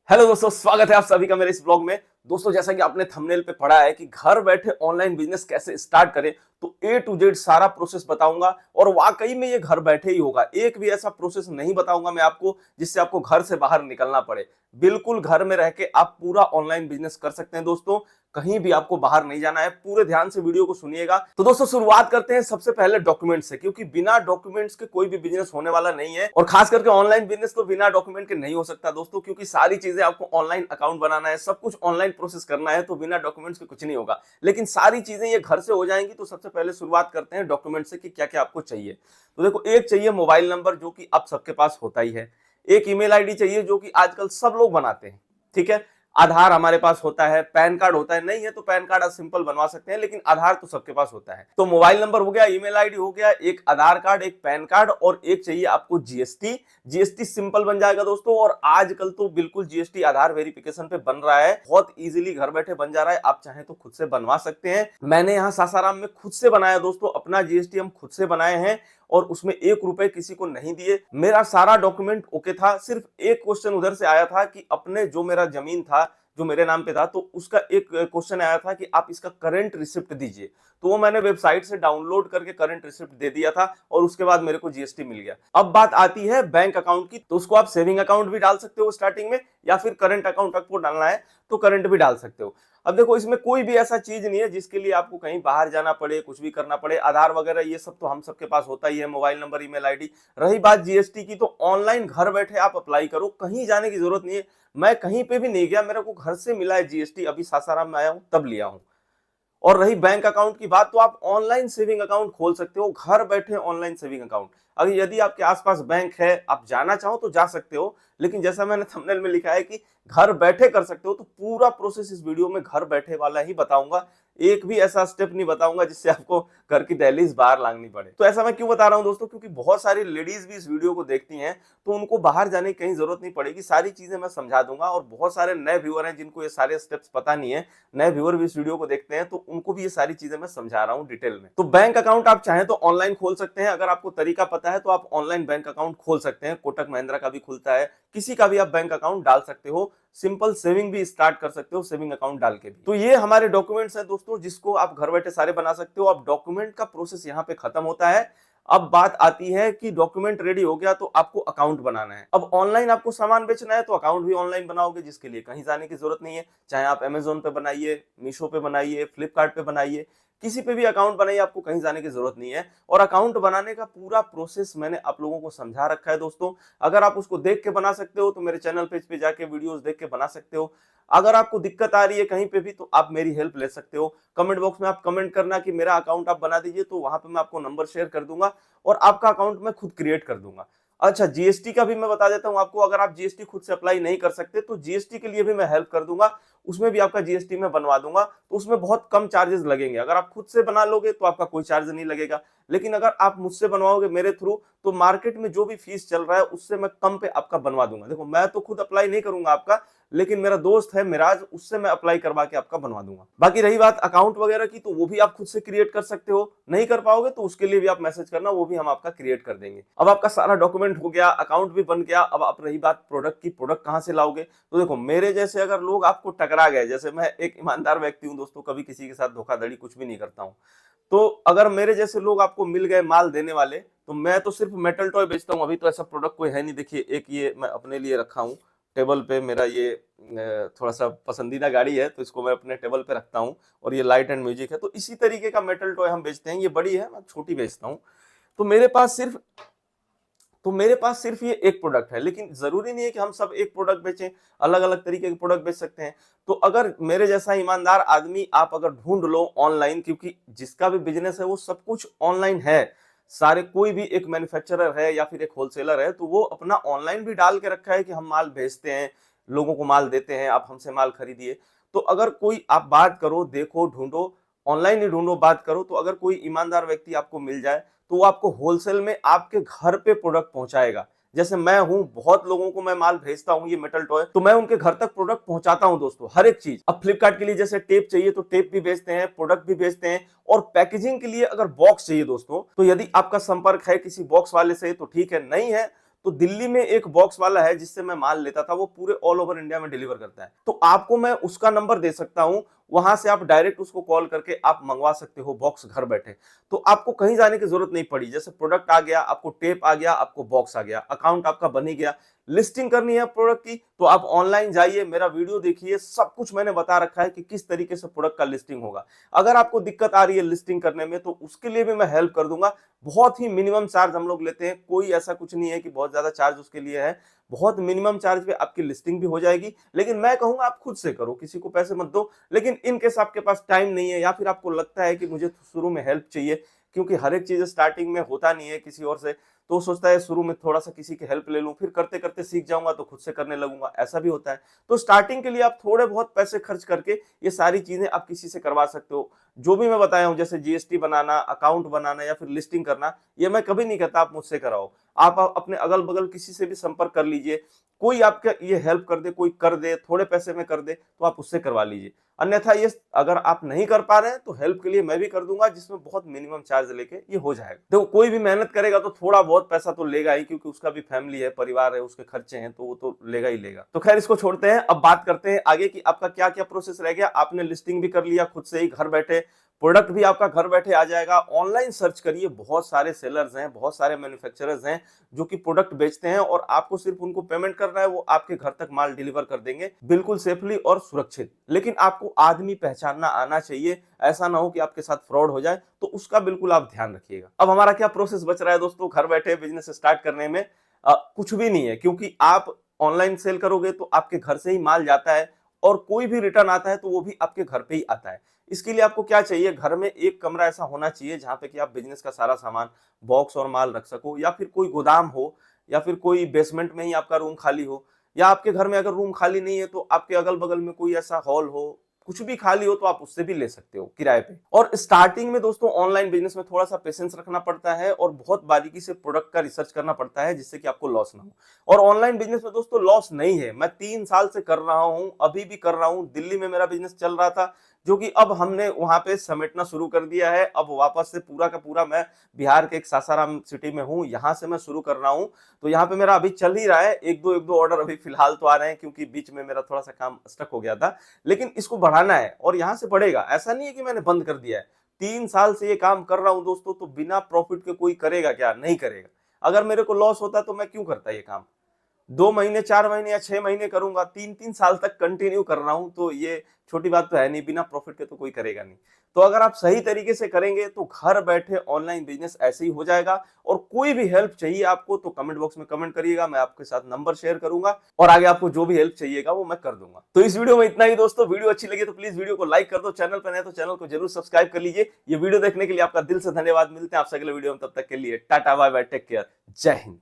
Hello दोस्तों, स्वागत है आप सभी का मेरे इस ब्लॉग में। दोस्तों, जैसा कि आपने थंबनेल पे पढ़ा है कि घर बैठे ऑनलाइन बिजनेस कैसे स्टार्ट करें, तो ए टू जेड सारा प्रोसेस बताऊंगा। और वाकई में ये घर बैठे ही होगा। एक भी ऐसा प्रोसेस नहीं बताऊंगा मैं आपको जिससे आपको घर से बाहर निकलना पड़े। बिल्कुल घर में रह के आप पूरा ऑनलाइन बिजनेस कर सकते हैं दोस्तों। कहीं भी आपको बाहर नहीं जाना है। पूरे ध्यान से वीडियो को सुनिएगा। तो दोस्तों, शुरुआत करते हैं सबसे पहले डॉक्यूमेंट से, क्योंकि बिना डॉक्यूमेंट्स के कोई भी बिजनेस होने वाला नहीं है। और खास करके ऑनलाइन बिजनेस तो बिना डॉक्यूमेंट के नहीं हो सकता दोस्तों, क्योंकि सारी चीजें आपको ऑनलाइन अकाउंट बनाना है, सब कुछ ऑनलाइन प्रोसेस करना है, तो बिना डॉक्यूमेंट्स के कुछ नहीं होगा। लेकिन सारी चीजें ये घर से हो जाएंगी। तो सबसे पहले शुरुआत करते हैं डॉक्यूमेंट से कि क्या क्या आपको चाहिए। तो देखो, एक चाहिए मोबाइल नंबर, जो कि आप सबके पास होता ही है। एक ईमेल आईडी चाहिए, जो कि आजकल सब लोग बनाते हैं। ठीक है। आधार हमारे पास होता है, पैन कार्ड होता है, नहीं है तो पैन कार्ड आप सिंपल बनवा सकते हैं, लेकिन आधार तो सबके पास होता है। तो मोबाइल नंबर हो गया, ईमेल आईडी हो गया, एक आधार कार्ड, एक पैन कार्ड, और एक चाहिए आपको जीएसटी। जीएसटी सिंपल बन जाएगा दोस्तों। और आजकल तो बिल्कुल जीएसटी आधार वेरिफिकेशन पे बन रहा है, बहुत इजीली घर बैठे बन जा रहा है। आप चाहें तो खुद से बनवा सकते हैं। मैंने यहाँ सासाराम में खुद से बनाया दोस्तों, अपना जीएसटी हम खुद से बनाए हैं। और उसमें 1 रुपए किसी को नहीं दिए। मेरा सारा डॉक्यूमेंट ओके था। सिर्फ एक क्वेश्चन उधर से आया था कि अपने जो मेरा जमीन था, जो मेरे नाम पे था, तो उसका एक क्वेश्चन आया था कि आप इसका करंट रिसिप्ट दीजिए। तो वो मैंने वेबसाइट से डाउनलोड करके करंट रिसिप्ट दे दिया था, और उसके बाद मेरे को जीएसटी मिल गया। अब बात आती है बैंक अकाउंट की। तो उसको आप सेविंग अकाउंट भी डाल सकते हो स्टार्टिंग में, या फिर करंट अकाउंट आपको डालना है तो करंट भी डाल सकते हो। अब देखो, इसमें कोई भी ऐसा चीज नहीं है जिसके लिए आपको कहीं बाहर जाना पड़े, कुछ भी करना पड़े। आधार वगैरह ये सब तो हम सबके पास होता ही है, मोबाइल नंबर, ईमेल आईडी। रही बात जीएसटी की, तो ऑनलाइन घर बैठे आप अप्लाई करो, कहीं जाने की जरूरत नहीं है। मैं कहीं पे भी नहीं गया, मेरे को घर से मिला है जीएसटी। अभी सासाराम में आया हूं तब लिया हूं। और रही बैंक अकाउंट की बात, तो आप ऑनलाइन सेविंग अकाउंट खोल सकते हो, घर बैठे ऑनलाइन सेविंग अकाउंट। अगर यदि आपके आसपास बैंक है, आप जाना चाहो तो जा सकते हो। लेकिन जैसा मैंने थंबनेल में लिखा है कि घर बैठे कर सकते हो, तो पूरा प्रोसेस इस वीडियो में घर बैठे वाला ही बताऊंगा। एक भी ऐसा स्टेप नहीं बताऊंगा जिससे आपको घर की दहलीज बाहर लांगनी पड़े। तो ऐसा मैं क्यों बता रहा हूं दोस्तों, क्योंकि बहुत सारी लेडीज भी इस वीडियो को देखती हैं, तो उनको बाहर जाने की कहीं जरूरत नहीं पड़ेगी। सारी चीजें मैं समझा दूंगा। और बहुत सारे नए व्यूअर हैं जिनको ये सारे स्टेप्स पता नहीं है, नए व्यूअर भी इस वीडियो को देखते हैं, तो उनको भी ये सारी चीजें मैं समझा रहा हूं डिटेल में। तो बैंक अकाउंट आप चाहें तो ऑनलाइन खोल सकते हैं। अगर आपको तरीका पता है तो आप ऑनलाइन बैंक अकाउंट खोल सकते हैं। कोटक महिंद्रा का भी खुलता है, किसी का भी आप बैंक अकाउंट डाल सकते हो। सिंपल सेविंग भी स्टार्ट कर सकते हो सेविंग अकाउंट डाल के भी। तो ये हमारे डॉक्यूमेंट्स हैं दोस्तों, जिसको आप घर बैठे सारे बना सकते हो। अब डॉक्यूमेंट का प्रोसेस यहाँ पे खत्म होता है। अब बात आती है कि डॉक्यूमेंट रेडी हो गया, तो आपको अकाउंट बनाना है। अब ऑनलाइन आपको सामान बेचना है, तो अकाउंट भी ऑनलाइन बनाओगे, जिसके लिए कहीं जाने की जरूरत नहीं है। चाहे आप अमेजोन पे बनाइए, मीशो पे बनाइए, फ्लिपकार्ट पे बनाइए, किसी पे भी अकाउंट बनाइए, आपको कहीं जाने की जरूरत नहीं है। और अकाउंट बनाने का पूरा प्रोसेस मैंने आप लोगों को समझा रखा है दोस्तों। अगर आप उसको देख के बना सकते हो तो मेरे चैनल पेज पे जाके वीडियोस देख के बना सकते हो। अगर आपको दिक्कत आ रही है कहीं पे भी, तो आप मेरी हेल्प ले सकते हो। कमेंट बॉक्स में आप कमेंट करना कि मेरा अकाउंट आप बना दीजिए, तो वहां पे मैं आपको नंबर शेयर कर दूंगा और आपका अकाउंट मैं खुद क्रिएट कर दूंगा। अच्छा, जीएसटी का भी मैं बता देता हूं आपको। अगर आप जीएसटी खुद से अप्लाई नहीं कर सकते, तो जीएसटी के लिए भी मैं हेल्प कर दूंगा। उसमें भी आपका जीएसटी में बनवा दूंगा। तो उसमें बहुत कम चार्जेस लगेंगे। अगर आप खुद से बना लोगे तो आपका कोई चार्ज नहीं लगेगा। लेकिन अगर आप मुझसे बनवाओगे मेरे थ्रू, तो मार्केट में जो भी फीस चल रहा है उससे मैं कम पे आपका बनवा दूंगा। देखो, मैं तो खुद अप्लाई नहीं करूंगा आपका, लेकिन मेरा दोस्त है मिराज, उससे मैं अप्लाई करवा के आपका बनवा दूंगा। बाकी रही बात अकाउंट वगैरह की, तो वो भी आप खुद से क्रिएट कर सकते हो। नहीं कर पाओगे तो उसके लिए भी आप मैसेज करना, वो भी हम आपका क्रिएट कर देंगे। अब आपका सारा डॉक्यूमेंट हो गया, अकाउंट भी बन गया। अब आप रही बात प्रोडक्ट की, प्रोडक्ट कहां से लाओगे। तो देखो, मेरे जैसे अगर लोग आपको टकरा गए, जैसे मैं एक ईमानदार व्यक्ति हूं दोस्तों, कभी किसी के साथ धोखाधड़ी कुछ भी नहीं करता हूं, तो अगर मेरे जैसे लोग आपको मिल गए माल देने वाले, तो मैं तो सिर्फ मेटल टॉय बेचता हूं। अभी तो ऐसा प्रोडक्ट कोई है नहीं। देखिए, एक ये मैं अपने लिए रखा हूं टेबल पे। मेरा ये थोड़ा सा पसंदीदा गाड़ी है, तो इसको मैं अपने टेबल पे रखता हूं। और ये लाइट एंड म्यूजिक है। तो इसी तरीके का मेटल टॉय हम बेचते हैं। ये बड़ी है, मैं छोटी बेचता हूं। तो मेरे पास सिर्फ ये एक प्रोडक्ट है। लेकिन जरूरी नहीं है कि हम सब एक प्रोडक्ट बेचें, अलग अलग तरीके के प्रोडक्ट बेच सकते हैं। तो अगर मेरे जैसा ईमानदार आदमी आप अगर ढूंढ लो ऑनलाइन, क्योंकि जिसका भी बिजनेस है वो सब कुछ ऑनलाइन है। सारे, कोई भी एक मैन्युफैक्चरर है या फिर एक होलसेलर है, तो वो अपना ऑनलाइन भी डाल के रखा है कि हम माल भेजते हैं, लोगों को माल देते हैं, आप हमसे माल खरीदिए। तो अगर कोई आप बात करो, देखो, ढूंढो, ऑनलाइन ही ढूंढो, बात करो, तो अगर कोई ईमानदार व्यक्ति आपको मिल जाए, तो वो आपको होलसेल में आपके घर पे प्रोडक्ट पहुंचाएगा। जैसे मैं हूं, बहुत लोगों को मैं माल भेजता हूं, ये मेटल टॉय, तो मैं उनके घर तक प्रोडक्ट पहुंचाता हूं दोस्तों, हर एक चीज। अब फ्लिपकार्ट के लिए जैसे टेप चाहिए तो टेप भी बेचते हैं, प्रोडक्ट भी बेचते हैं। और पैकेजिंग के लिए अगर बॉक्स चाहिए दोस्तों, तो यदि आपका संपर्क है किसी बॉक्स वाले से तो ठीक है, नहीं है तो दिल्ली में एक बॉक्स वाला है जिससे मैं माल लेता था, वो पूरे ऑल ओवर इंडिया में डिलीवर करता है। तो आपको मैं उसका नंबर दे सकता हूं, वहां से आप डायरेक्ट उसको कॉल करके आप मंगवा सकते हो बॉक्स घर बैठे। तो आपको कहीं जाने की जरूरत नहीं पड़ी। जैसे प्रोडक्ट आ गया, आपको टेप आ गया, आपको बॉक्स आ गया, अकाउंट आपका बन ही गया। लिस्टिंग करनी है प्रोडक्ट की तो आप ऑनलाइन जाइए, मेरा वीडियो देखिए, सब कुछ मैंने बता रखा है कि किस तरीके से प्रोडक्ट का लिस्टिंग होगा। अगर आपको दिक्कत आ रही है लिस्टिंग करने में तो उसके लिए भी मैं हेल्प कर दूंगा। बहुत ही मिनिमम चार्ज हम लोग लेते हैं, कोई ऐसा कुछ नहीं है कि बहुत ज्यादा चार्ज उसके लिए है। बहुत मिनिमम चार्ज पे आपकी लिस्टिंग भी हो जाएगी। लेकिन मैं कहूंगा आप खुद से करो, किसी को पैसे मत दो। लेकिन इन केस आपके पास टाइम नहीं है या फिर आपको लगता है कि मुझे शुरू में हेल्प चाहिए, क्योंकि हर एक चीज स्टार्टिंग में होता नहीं है किसी और से, तो सोचता है शुरू में थोड़ा सा किसी की हेल्प ले लूं, फिर करते करते सीख जाऊंगा तो खुद से करने लगूंगा, ऐसा भी होता है। तो स्टार्टिंग के लिए आप थोड़े बहुत पैसे खर्च करके ये सारी चीजें आप किसी से करवा सकते हो। जो भी मैं बताया हूं, जैसे जीएसटी बनाना, अकाउंट बनाना या फिर लिस्टिंग करना, ये मैं कभी नहीं कहता आप मुझसे कराओ। आप अपने अगल बगल किसी से भी संपर्क कर लीजिए, कोई आपका ये हेल्प कर दे, कोई कर दे, थोड़े पैसे में कर दे, तो आप उससे करवा लीजिए। अन्यथा ये अगर आप नहीं कर पा रहे हैं तो हेल्प के लिए मैं भी कर दूंगा, जिसमें बहुत मिनिमम चार्ज लेके ये हो जाएगा। देखो कोई भी मेहनत करेगा तो थोड़ा बहुत पैसा तो लेगा ही, क्योंकि उसका भी फैमिली है, परिवार है, उसके खर्चे हैं, तो वो तो लेगा ही लेगा। तो खैर इसको छोड़ते हैं, अब बात करते हैं आगे की आपका क्या क्या प्रोसेस रह गया। आपने लिस्टिंग भी कर लिया खुद से ही घर बैठे, प्रोडक्ट भी आपका घर बैठे आ जाएगा। ऑनलाइन सर्च करिए, बहुत सारे सेलर्स हैं, बहुत सारे मैन्युफैक्चरर्स हैं जो कि प्रोडक्ट बेचते हैं, और आपको सिर्फ उनको पेमेंट करना है, वो आपके घर तक माल डिलीवर कर देंगे बिल्कुल सेफली और सुरक्षित। लेकिन आपको आदमी पहचानना आना चाहिए, ऐसा ना हो कि आपके साथ फ्रॉड हो जाए, तो उसका बिल्कुल आप ध्यान रखिएगा। अब हमारा क्या प्रोसेस बच रहा है दोस्तों घर बैठे बिजनेस स्टार्ट करने में? कुछ भी नहीं है, क्योंकि आप ऑनलाइन सेल करोगे तो आपके घर से ही माल जाता है, और कोई भी रिटर्न आता है तो वो भी आपके घर पे ही आता है। इसके लिए आपको क्या चाहिए, घर में एक कमरा ऐसा होना चाहिए जहां पे कि आप बिजनेस का सारा सामान, बॉक्स और माल रख सको, या फिर कोई गोदाम हो, या फिर कोई बेसमेंट में ही आपका रूम खाली हो, या आपके घर में अगर रूम खाली नहीं है तो आपके अगल बगल में कोई ऐसा हॉल हो, कुछ भी खाली हो तो आप उससे भी ले सकते हो किराए पे। और स्टार्टिंग में दोस्तों ऑनलाइन बिजनेस में थोड़ा सा पेशेंस रखना पड़ता है, और बहुत बारीकी से प्रोडक्ट का रिसर्च करना पड़ता है, जिससे कि आपको लॉस ना हो। और ऑनलाइन बिजनेस में दोस्तों लॉस नहीं है, मैं 3 साल से कर रहा हूं, अभी भी कर रहा हूं। दिल्ली में मेरा बिजनेस चल रहा था, जो कि अब हमने वहां पे समेटना शुरू कर दिया है। अब वापस से पूरा का पूरा मैं बिहार के एक सासाराम सिटी में हूं, यहां से मैं शुरू कर रहा हूं। तो यहाँ पे मेरा अभी चल ही रहा है, एक दो ऑर्डर अभी फिलहाल तो आ रहे हैं, क्योंकि बीच में मेरा थोड़ा सा काम स्टक हो गया था। लेकिन इसको बढ़ाना है और यहाँ से बढ़ेगा, ऐसा नहीं है कि मैंने बंद कर दिया है। 3 साल से ये काम कर रहा हूं दोस्तों, तो बिना प्रॉफिट के कोई करेगा क्या? नहीं करेगा। अगर मेरे को लॉस होता तो मैं क्यों करता ये काम? 2 महीने, 4 महीने या 6 महीने करूंगा, 3 3 साल तक कंटिन्यू कर रहा हूं, तो ये छोटी बात तो है नहीं। बिना प्रॉफिट के तो कोई करेगा नहीं। तो अगर आप सही तरीके से करेंगे तो घर बैठे ऑनलाइन बिजनेस ऐसे ही हो जाएगा। और कोई भी हेल्प चाहिए आपको तो कमेंट बॉक्स में कमेंट करिएगा, मैं आपके साथ नंबर शेयर करूंगा, और आगे आपको जो भी हेल्प चाहिएगा वो मैं कर दूंगा। तो इस वीडियो में इतना ही दोस्तों। वीडियो अच्छी लगी तो प्लीज वीडियो को लाइक कर दो, चैनल पर नए तो चैनल को जरूर सब्सक्राइब कर लीजिए। ये वीडियो देखने के लिए आपका दिल से धन्यवाद। मिलते हैं आपसे अगले वीडियो में, तब तक के लिए tata bye bye, take care, जय हिंद।